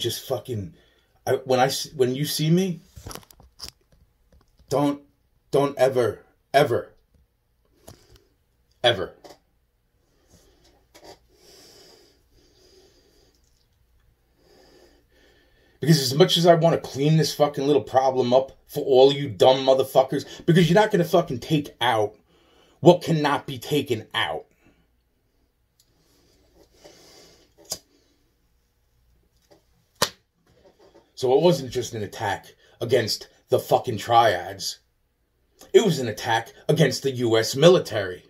just fucking, when you see me, don't ever, because as much as I want to clean this fucking little problem up for all you dumb motherfuckers, because you're not going to fucking take out what cannot be taken out. So it wasn't just an attack against the fucking triads. It was an attack against the U.S. military.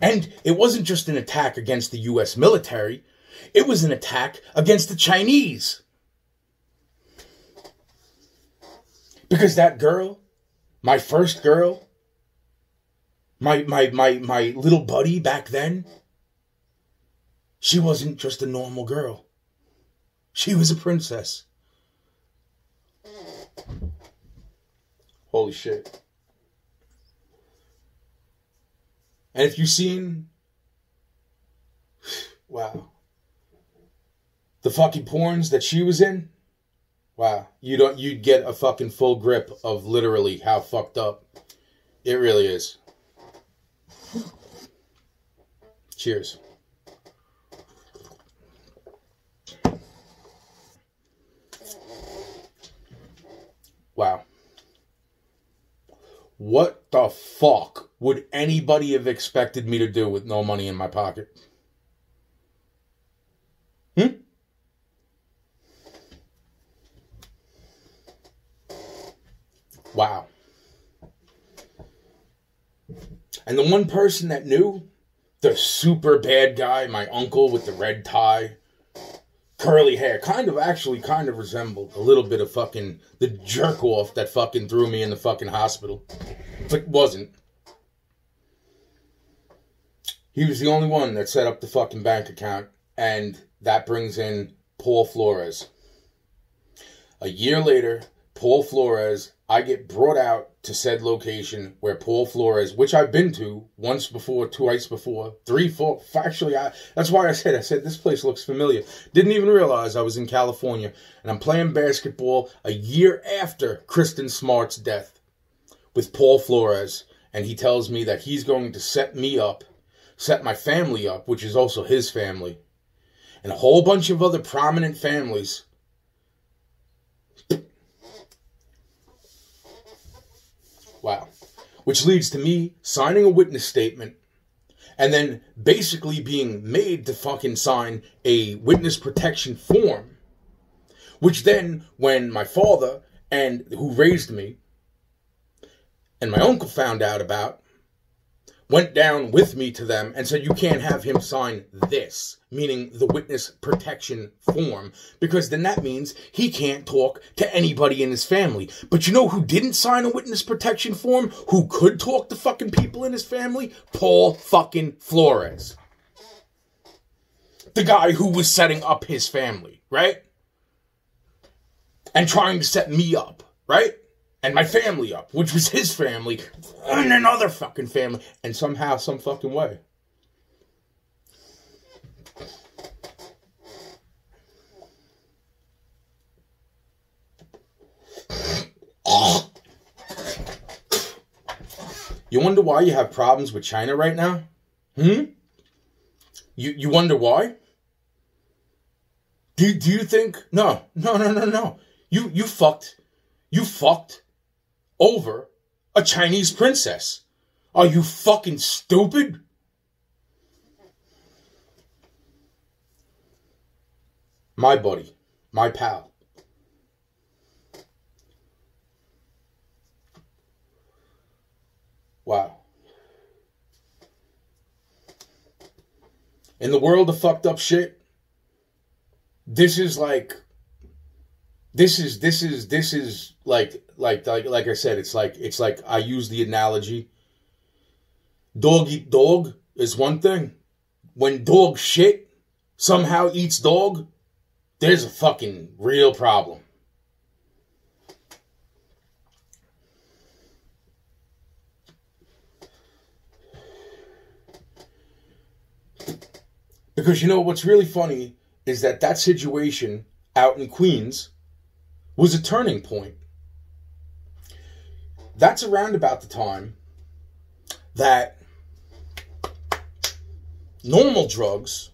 And it wasn't just an attack against the U.S. military. It was an attack against the Chinese. Because that girl, my first girl, my little buddy back then, she wasn't just a normal girl. She was a princess. Holy shit. And if you've seen, wow, the fucking porns that she was in, wow, you'd get a fucking full grip of literally how fucked up it really is. Cheers. Wow. What the fuck would anybody have expected me to do with no money in my pocket? Wow. And the one person that knew, the super bad guy, my uncle with the red tie, curly hair, kind of resembled a little bit of fucking the jerk off that fucking threw me in the fucking hospital. But wasn't. He was the only one that set up the fucking bank account, and that brings in Paul Flores. A year later, Paul Flores, I get brought out to said location where Paul Flores, which I've been to once before, twice before, three, four, actually, that's why I said this place looks familiar. Didn't even realize I was in California, and I'm playing basketball a year after Kristen Smart's death with Paul Flores, and he tells me that he's going to set me up, set my family up, which is also his family, and a whole bunch of other prominent families. Wow. Which leads to me signing a witness statement and then basically being made to fucking sign a witness protection form. Which then, when my father, and who raised me, and my uncle found out about, went down with me to them and said, you can't have him sign this, meaning the witness protection form, because then that means he can't talk to anybody in his family. But you know who didn't sign a witness protection form, who could talk to fucking people in his family? Paul fucking Flores. The guy who was setting up his family, right? And trying to set me up, right? And my family up, which was his family, and another fucking family, and somehow, some fucking way. You wonder why you have problems with China right now? You wonder why? Do you think? No. You fucked over a Chinese princess. Are you fucking stupid? My buddy, my pal. Wow. In the world of fucked up shit, this is like I said, it's like I use the analogy. Dog eat dog is one thing. When dog shit somehow eats dog, there's a fucking real problem. Because you know what's really funny is that that situation out in Queens was a turning point. That's around about the time that normal drugs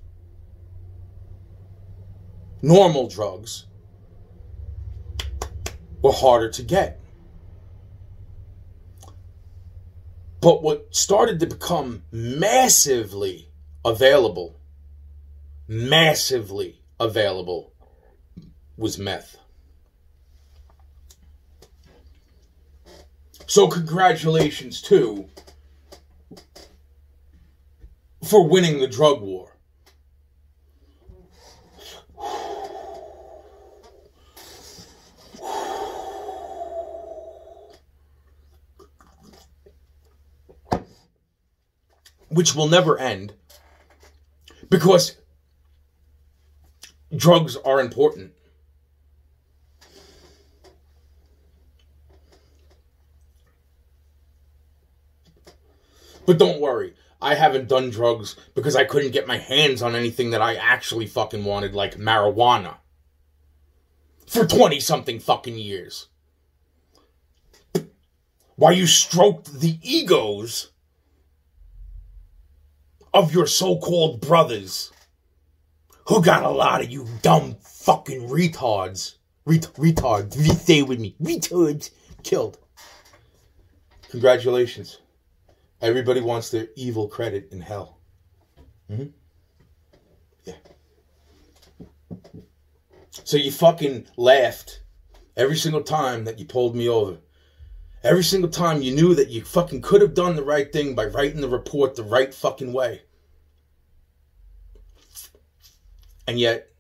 were harder to get. But what started to become massively available was meth. So congratulations, too, for winning the drug war. Which will never end, because drugs are important. But don't worry, I haven't done drugs because I couldn't get my hands on anything that I actually fucking wanted, like marijuana, for 20-something fucking years. While you stroked the egos of your so-called brothers, who got a lot of you dumb fucking retards, stay with me, retards, killed. Congratulations. Everybody wants their evil credit in hell. Mm-hmm. Yeah. So you fucking laughed every single time that you pulled me over. Every single time you knew that you fucking could have done the right thing by writing the report the right fucking way. And yet,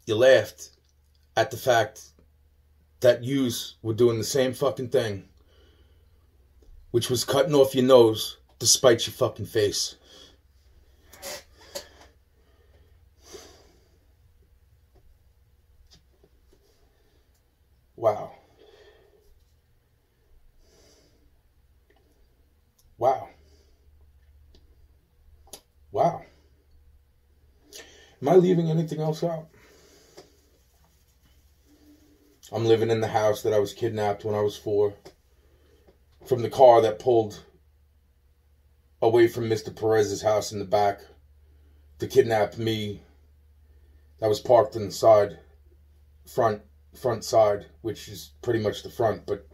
you laughed at the fact that yous were doing the same fucking thing, which was cutting off your nose despite your fucking face. Wow. Wow. Wow. Am I leaving anything else out? I'm living in the house that I was kidnapped when I was 4. From the car that pulled away from Mr. Perez's house in the back to kidnap me. That was parked in the side, front side, which is pretty much the front, but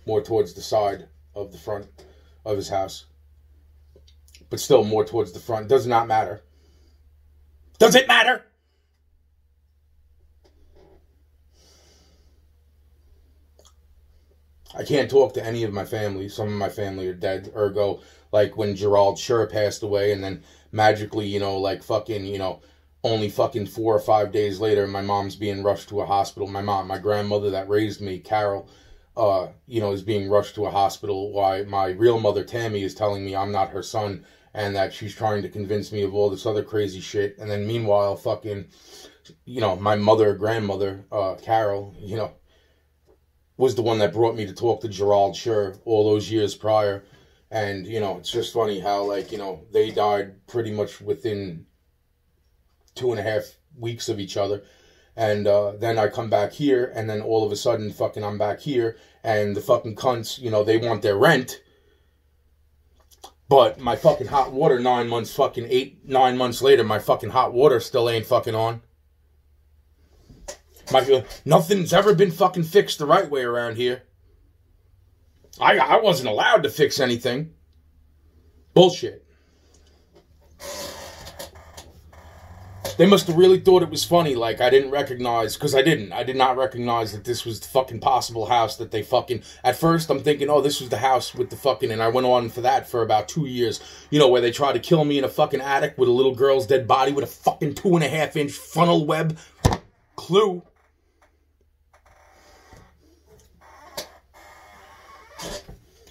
more towards the side of the front of his house. But still more towards the front. Does not matter. Does it matter? I can't talk to any of my family. Some of my family are dead. Ergo, like when Gerald Schur passed away, and then magically, like fucking, only fucking 4 or 5 days later, my mom's being rushed to a hospital. My grandmother that raised me, Carol, is being rushed to a hospital. While my real mother, Tammy, is telling me I'm not her son, and that she's trying to convince me of all this other crazy shit. And then meanwhile, fucking, my grandmother, Carol, was the one that brought me to talk to Gerald Schur all those years prior. And, it's just funny how, they died pretty much within 2.5 weeks of each other. And then I come back here, and then all of a sudden, fucking, I'm back here, and the fucking cunts, they want their rent. But my fucking hot water 9 months, fucking 9 months later, my fucking hot water still ain't fucking on. Nothing's ever been fucking fixed the right way around here. I wasn't allowed to fix anything. Bullshit. They must have really thought it was funny, like I didn't recognize, because I did not recognize that this was the fucking possible house that they fucking, at first I'm thinking, oh, this was the house with the fucking, and I went on for that for about 2 years, where they tried to kill me in a fucking attic with a little girl's dead body with a fucking 2.5-inch funnel web. Clue.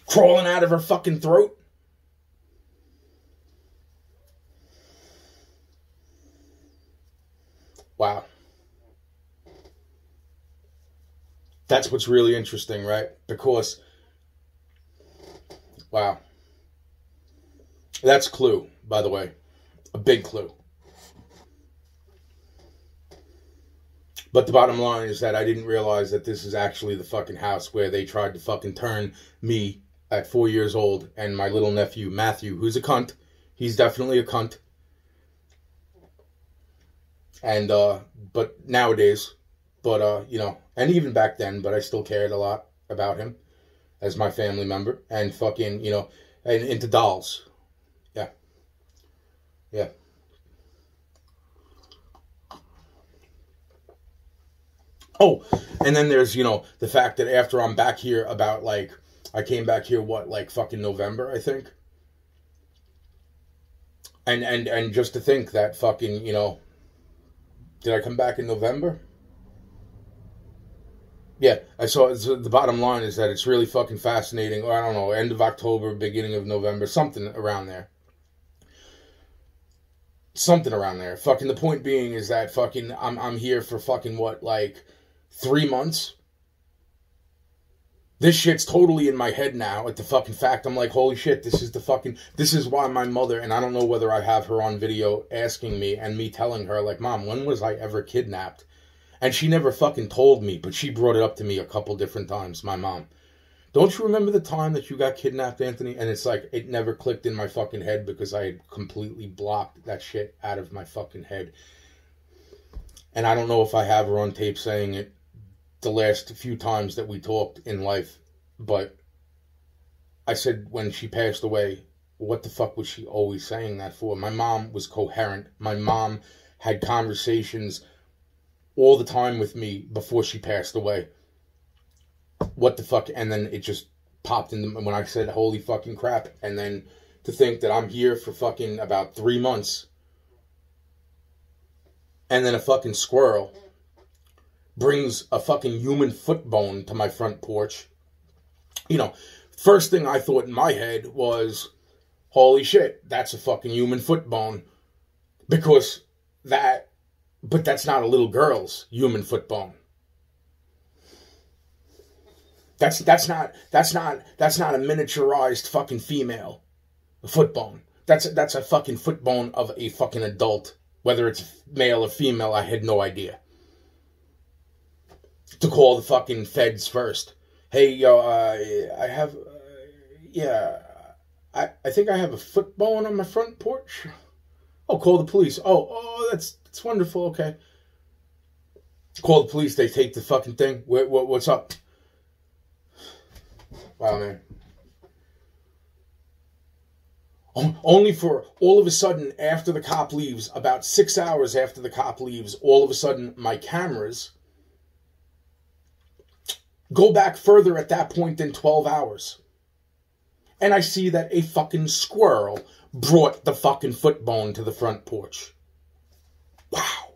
Crawling out of her fucking throat. Wow. That's what's really interesting, right? Because, wow. That's Clue, by the way. A big clue. But the bottom line is that I didn't realize that this is actually the fucking house where they tried to fucking turn me at 4 years old and my little nephew, Matthew, who's a cunt. He's definitely a cunt. And, but nowadays, but, you know, and even back then, but I still cared a lot about him as my family member. And fucking, you know, and into dolls. Yeah. Yeah. Oh, and then there's, you know, the fact that after I'm back here about, like, I came back here, what, like, fucking November, I think? And just to think that fucking, you know, did I come back in November? Yeah, I saw, so the bottom line is that it's really fucking fascinating, or I don't know, end of October, beginning of November, something around there. Something around there. Fucking the point being is that fucking, I'm here for fucking what, like, 3 months? This shit's totally in my head now at the fucking fact. I'm like, holy shit, this is why my mother, and I don't know whether I have her on video asking me and me telling her, like, Mom, when was I ever kidnapped? And she never fucking told me, but she brought it up to me a couple different times, my mom. Don't you remember the time that you got kidnapped, Anthony? And it's like, it never clicked in my fucking head because I had completely blocked that shit out of my fucking head. And I don't know if I have her on tape saying it the last few times that we talked in life, but I said when she passed away, what the fuck was she always saying that for? My mom was coherent. My mom had conversations all the time with me before she passed away. What the fuck? And then it just popped in when I said holy fucking crap. And then to think that I'm here for fucking about 3 months, and then a fucking squirrel brings a fucking human foot bone to my front porch. You know, first thing I thought in my head was, holy shit, that's a fucking human foot bone. Because but that's not a little girl's human foot bone. That's not a miniaturized fucking female foot bone. That's a fucking foot bone of a fucking adult. Whether it's male or female, I had no idea. To call the fucking feds first. Hey, yo, I have, yeah, I think I have a foot bone on my front porch. Oh, call the police. Oh, that's wonderful, okay. Call the police, they take the fucking thing. What's up? Wow, man. Only for all of a sudden, after the cop leaves, about 6 hours after the cop leaves, all of a sudden, my cameras go back further at that point than 12 hours. And I see that a fucking squirrel brought the fucking foot bone to the front porch. Wow.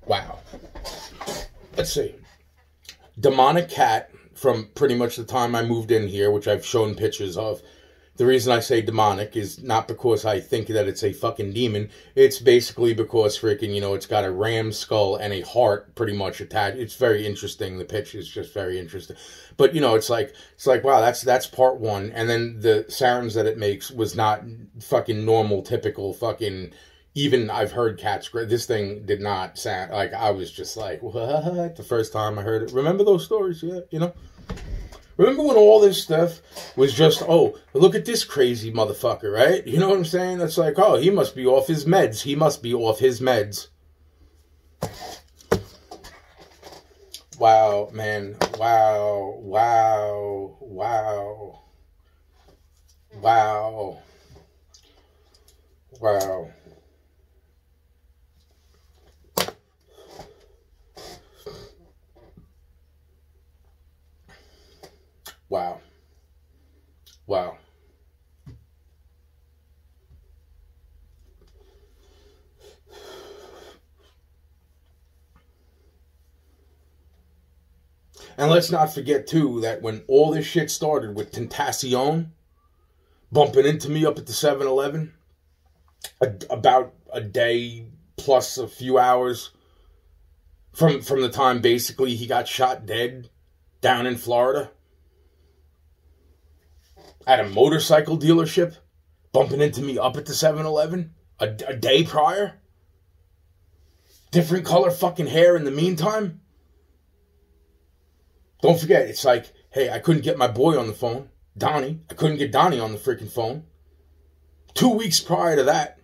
Wow. Let's see. Demonic cat from pretty much the time I moved in here, which I've shown pictures of. The reason I say demonic is not because I think that it's a fucking demon. It's basically because freaking, you know, it's got a ram skull and a heart pretty much attached. It's very interesting. The picture is just very interesting. But, you know, it's like, wow, that's part one. And then the sounds that it makes was not fucking normal, typical fucking, even I've heard cats, this thing did not sound, like, I was just like, what? The first time I heard it. Remember those stories? Yeah, you know? Remember when all this stuff was just, oh, look at this crazy motherfucker, right? You know what I'm saying? It's like, oh, he must be off his meds. He must be off his meds. Wow, man. Wow. Wow. Wow. Wow. Wow. Wow. Wow. And let's not forget, too, that when all this shit started with Tentacion bumping into me up at the 7-Eleven, about a day plus a few hours from the time basically he got shot dead down in Florida, at a motorcycle dealership, bumping into me up at the 7-Eleven a day prior. different color fucking hair in the meantime. Don't forget, it's like, hey, I couldn't get my boy on the phone, Donnie. I couldn't get Donnie on the freaking phone. 2 weeks prior to that,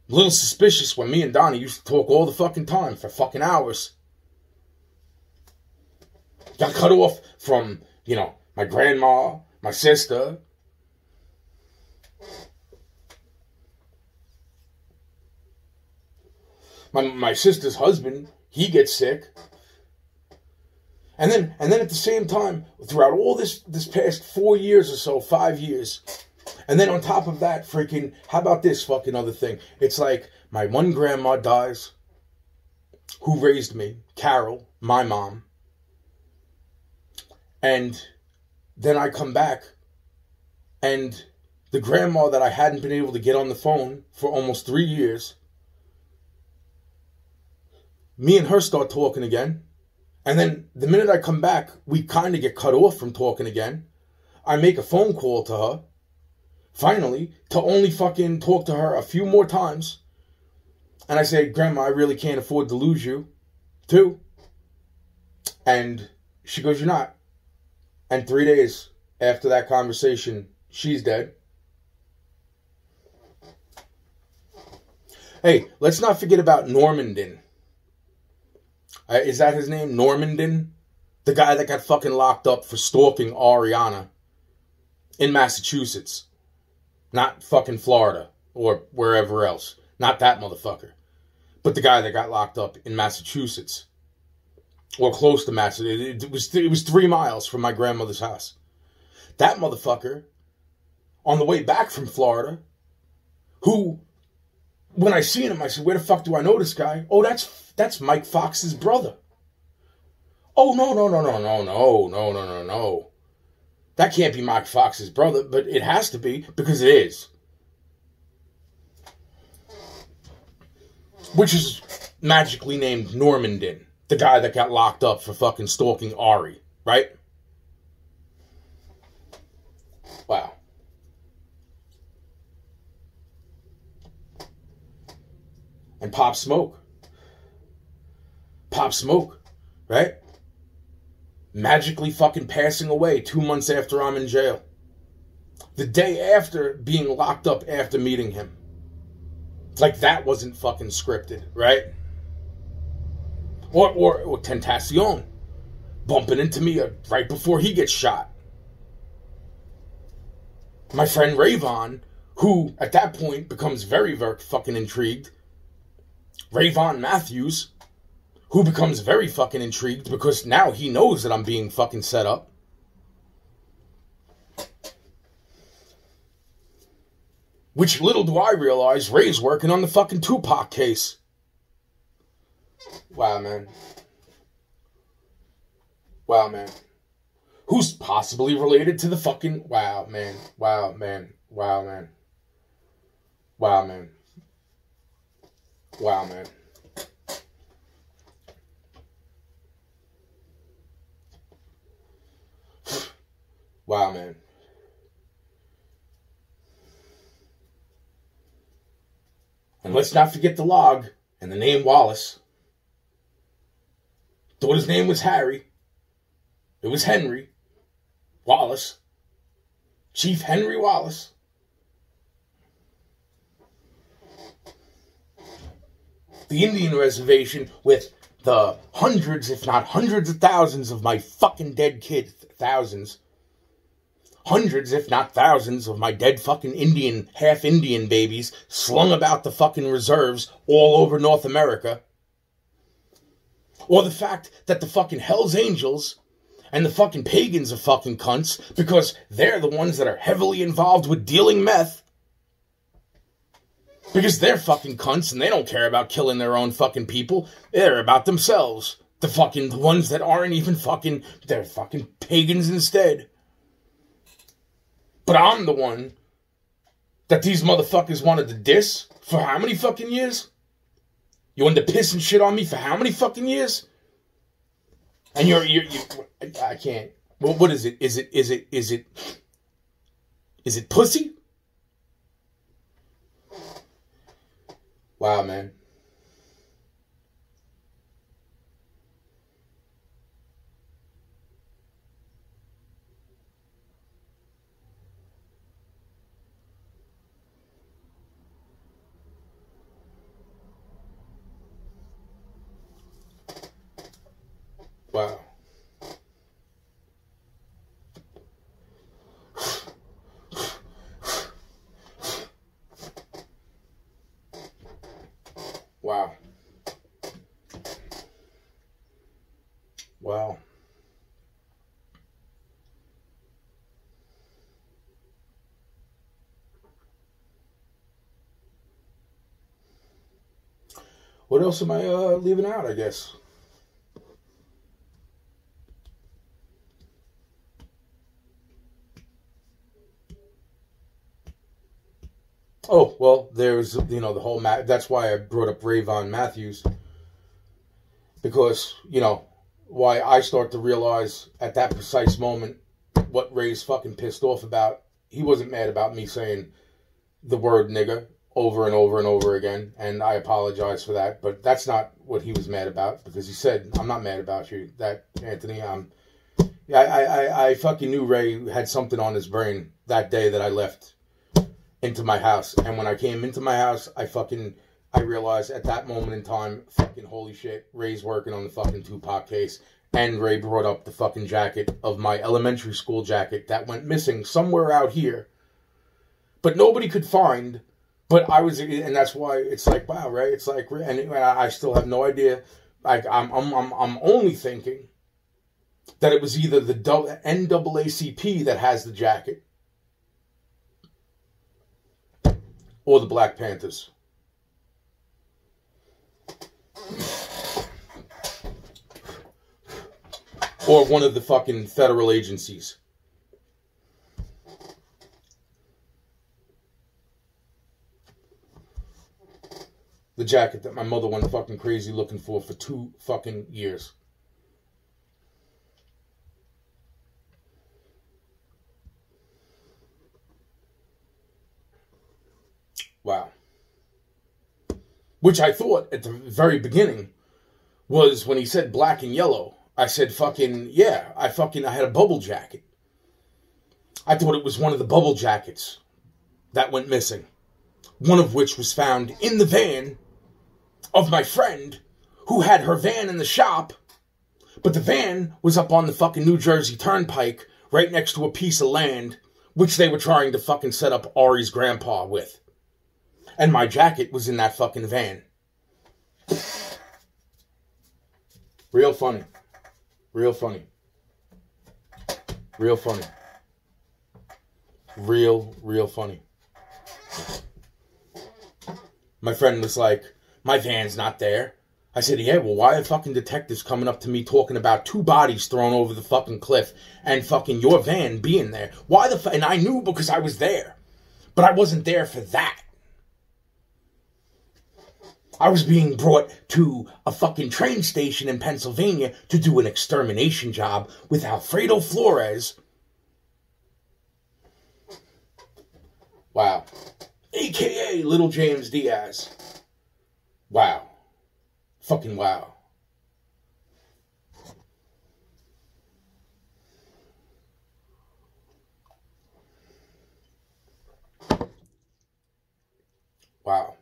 a little suspicious when me and Donnie used to talk all the fucking time for fucking hours. Got cut off from, you know, my grandma, my sister. My sister's husband, he gets sick. And then at the same time, throughout all this past 4 years or so, 5 years, and then on top of that, freaking, how about this fucking other thing? It's like my one grandma dies, who raised me, Carol, my mom. And then I come back, and the grandma that I hadn't been able to get on the phone for almost 3 years, me and her start talking again. And then the minute I come back, we kind of get cut off from talking again. I make a phone call to her, finally, to only fucking talk to her a few more times. And I say, Grandma, I really can't afford to lose you, too. And she goes, you're not. And 3 days after that conversation, she's dead. Hey, let's not forget about Normandin. Is that his name? Normandin? The guy that got fucking locked up for stalking Ariana in Massachusetts. Not fucking Florida or wherever else. Not that motherfucker. But the guy that got locked up in Massachusetts. Or close to Massachusetts. It was 3 miles from my grandmother's house. That motherfucker, on the way back from Florida, who, when I seen him, I said, where the fuck do I know this guy? Oh, that's Mike Fox's brother. Oh, no. That can't be Mike Fox's brother, but it has to be, because it is. Which is magically named Normandin, the guy that got locked up for fucking stalking Ari, right? Wow. And Pop Smoke, right? Magically fucking passing away 2 months after I'm in jail. The day after being locked up after meeting him. Like that wasn't fucking scripted, right? Or Tentacion bumping into me right before he gets shot. My friend Rayvon, who at that point becomes very, very fucking intrigued. Rayvon Matthews, who becomes very fucking intrigued because now he knows that I'm being fucking set up. Which little do I realize, Ray's working on the fucking Tupac case. Wow, man. Who's possibly related to the fucking... Wow, man. Wow, man. And let's not forget the log and the name Wallace. Thought his name was Harry. It was Henry Wallace. Chief Henry Wallace. The Indian reservation with the hundreds, if not hundreds of thousands of my fucking dead kids. Thousands. Hundreds, if not thousands, of my dead fucking Indian, half Indian babies slung about the fucking reserves all over North America. Or the fact that the fucking Hells Angels and the fucking pagans are fucking cunts because they're the ones that are heavily involved with dealing meth. Because they're fucking cunts and they don't care about killing their own fucking people. They're about themselves. The ones that aren't even fucking, they're fucking pagans instead. But I'm the one that these motherfuckers wanted to diss for how many fucking years? You wanted to piss and shit on me for how many fucking years? And I can't. Well, what is it? Is it pussy? Wow, man. Wow. Wow. What else am I leaving out, I guess? Oh, well, there's, the whole... That's why I brought up Rayvon Matthews. Because, why I start to realize at that precise moment what Ray's fucking pissed off about. He wasn't mad about me saying the word nigga over and over and over again, and I apologize for that, but that's not what he was mad about, because he said, I'm not mad about you, that, Anthony, I fucking knew Ray had something on his brain that day that I left into my house, and when I came into my house, I realized at that moment in time, fucking holy shit, Ray's working on the fucking Tupac case, and Ray brought up the fucking jacket of my elementary school jacket that went missing somewhere out here, but nobody could find. But and that's why it's like, wow, Ray. It's like, and I still have no idea. Like, I'm only thinking that it was either the NAACP that has the jacket or the Black Panthers. Or one of the fucking federal agencies. The jacket that my mother went fucking crazy looking for 2 fucking years. Wow. Which I thought at the very beginning was when he said black and yellow. I said fucking, yeah, I had a bubble jacket. I thought it was one of the bubble jackets that went missing. One of which was found in the van of my friend who had her van in the shop, but the van was up on the fucking New Jersey Turnpike right next to a piece of land which they were trying to fucking set up Ari's grandpa with. And my jacket was in that fucking van. Real funny. Real funny. Real funny. Real funny. My friend was like, my van's not there. I said, yeah, well, why are fucking detectives coming up to me talking about 2 bodies thrown over the fucking cliff and fucking your van being there? Why and I knew because I was there. But I wasn't there for that. I was being brought to a fucking train station in Pennsylvania to do an extermination job with Alfredo Flores. Wow. AKA Little James Diaz. Wow. Fucking wow. Wow.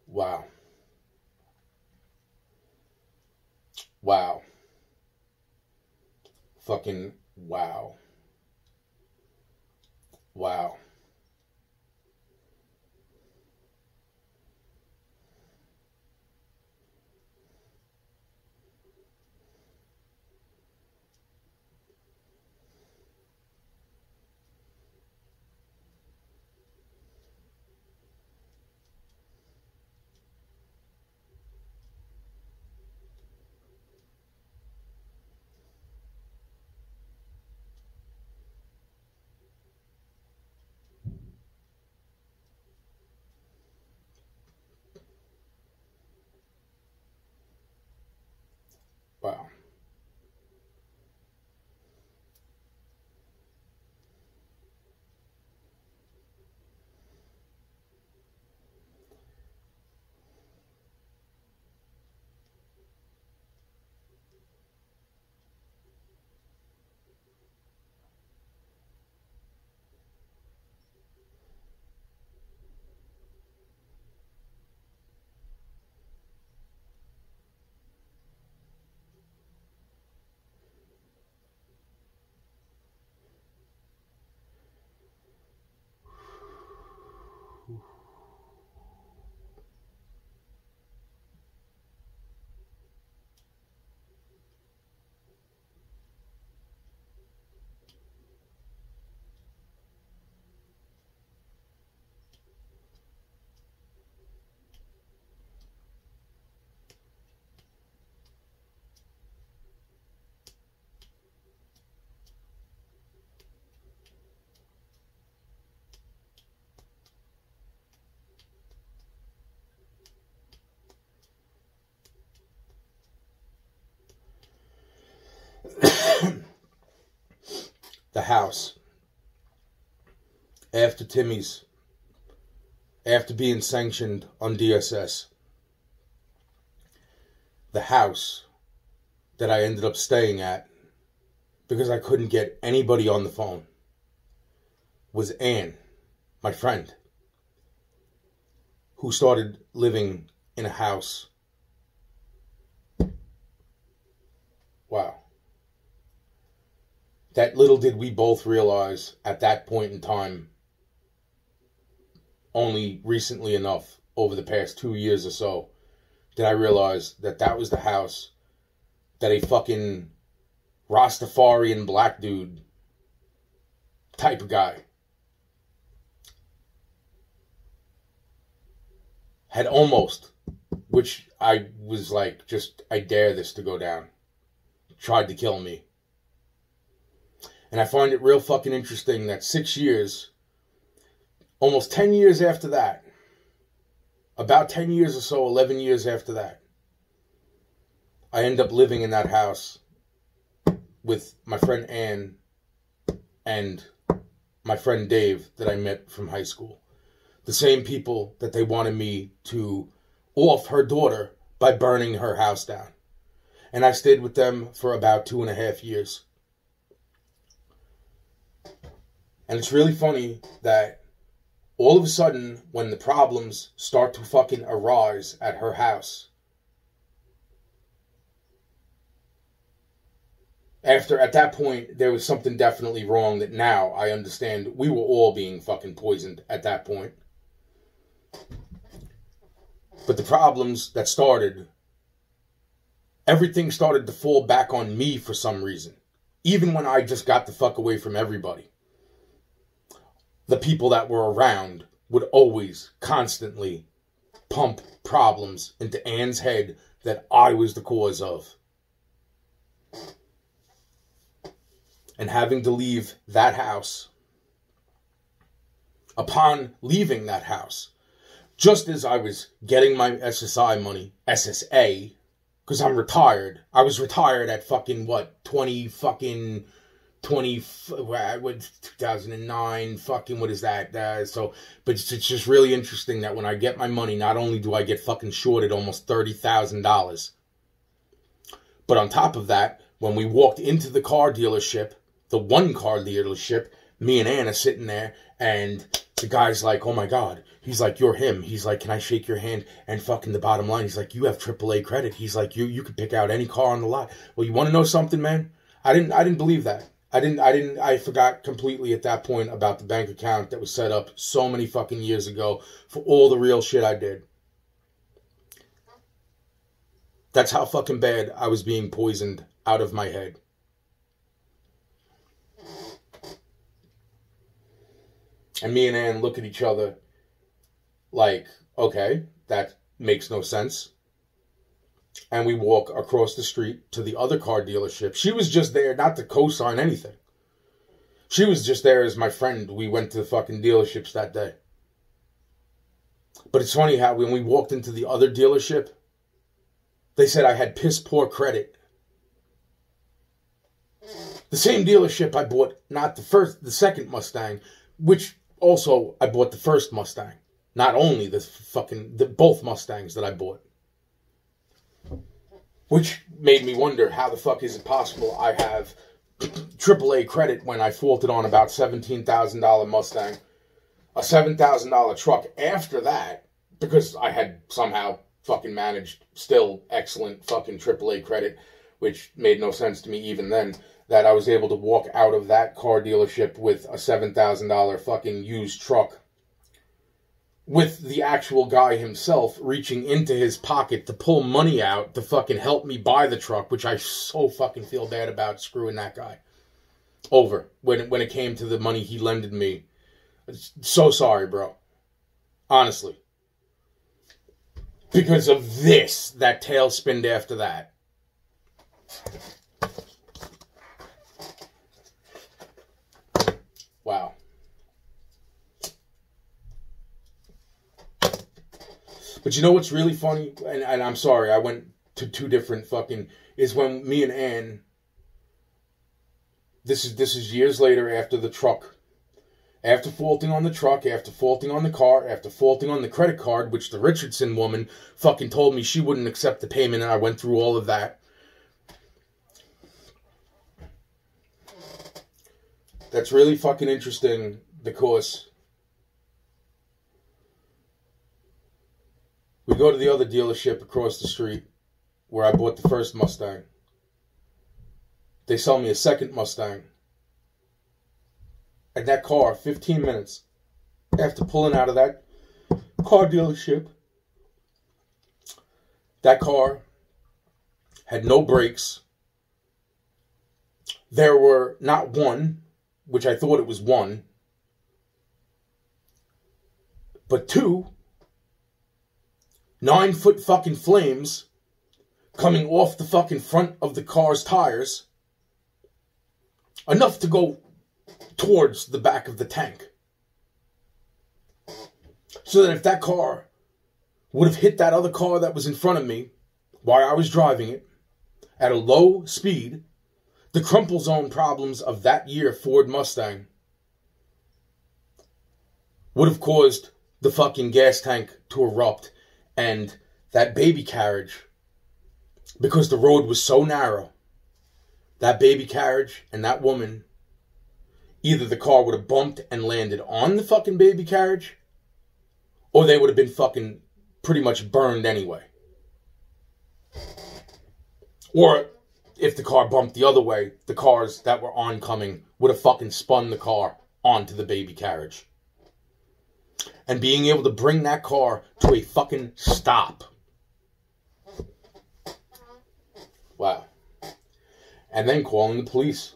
Wow. Wow. Fucking wow. Wow. house after Timmy's, after being sanctioned on DSS. The house that I ended up staying at, because I couldn't get anybody on the phone, was Ann, my friend, who started living in a house. Wow. That little did we both realize at that point in time, only recently enough, over the past 2 years or so, did I realize that that was the house that a fucking Rastafarian black dude type of guy had almost, which I was like, just, I dare this to go down, tried to kill me. And I find it real fucking interesting that 6 years, almost 10 years after that, about 10 years or so, 11 years after that, I end up living in that house with my friend Ann and my friend Dave that I met from high school. The same people that they wanted me to off her daughter by burning her house down. And I stayed with them for about 2.5 years. And it's really funny that all of a sudden, when the problems start to fucking arise at her house, at that point, there was something definitely wrong that now I understand we were all being fucking poisoned at that point. But the problems that started, everything started to fall back on me for some reason. Even when I just got the fuck away from everybody. The people that were around would always constantly pump problems into Ann's head that I was the cause of. And having to leave that house, upon leaving that house, just as I was getting my SSI money, SSA, because I'm retired. I was retired at fucking, 2009, fucking, what is that? But it's just really interesting that when I get my money, not only do I get fucking shorted almost $30,000, but on top of that, when we walked into the car dealership, the one car dealership, me and Ann are sitting there, and the guy's like, oh my God. He's like, you're him. He's like, can I shake your hand? And fucking the bottom line, he's like, you have AAA credit. He's like, you could pick out any car on the lot. Well, you want to know something, man? I didn't believe that. I forgot completely at that point about the bank account that was set up so many fucking years ago for all the real shit I did. That's how fucking bad I was being poisoned out of my head. And me and Ann look at each other like, okay, that makes no sense. And we walk across the street to the other car dealership. She was just there not to co-sign anything. She was just there as my friend. We went to the fucking dealerships that day. But it's funny how when we walked into the other dealership, they said I had piss poor credit. The same dealership I bought, not the second Mustang, which also I bought the first Mustang. Not only both Mustangs that I bought. Which made me wonder, how the fuck is it possible I have AAA credit when I faulted on about $17,000 Mustang, a $7,000 truck after that, because I had somehow fucking managed still excellent fucking AAA credit, which made no sense to me even then, that I was able to walk out of that car dealership with a $7,000 fucking used truck, with the actual guy himself reaching into his pocket to pull money out to fucking help me buy the truck, which I so fucking feel bad about screwing that guy over when it came to the money he lended me. So sorry, bro. Honestly. Because of that tailspin after that. Wow. But you know what's really funny? And I'm sorry, I went to two different fucking... is when me and Ann This is years later after the truck. After faulting on the truck, after faulting on the car, after faulting on the credit card, which the Richardson woman fucking told me she wouldn't accept the payment, and I went through all of that. That's really fucking interesting because we go to the other dealership across the street where I bought the first Mustang. They sell me a second Mustang. And that car, 15 minutes after pulling out of that car dealership, that car had no brakes. There were not one, which I thought it was one, but two 9-foot fucking flames coming off the fucking front of the car's tires, enough to go towards the back of the tank. So that if that car would have hit that other car that was in front of me while I was driving it at a low speed, the crumple zone problems of that year Ford Mustang would have caused the fucking gas tank to erupt, and that baby carriage, because the road was so narrow, that baby carriage and that woman, either the car would have bumped and landed on the fucking baby carriage, or they would have been fucking pretty much burned anyway. Or if the car bumped the other way, the cars that were oncoming would have fucking spun the car onto the baby carriage. And being able to bring that car to a fucking stop. Wow. And then calling the police.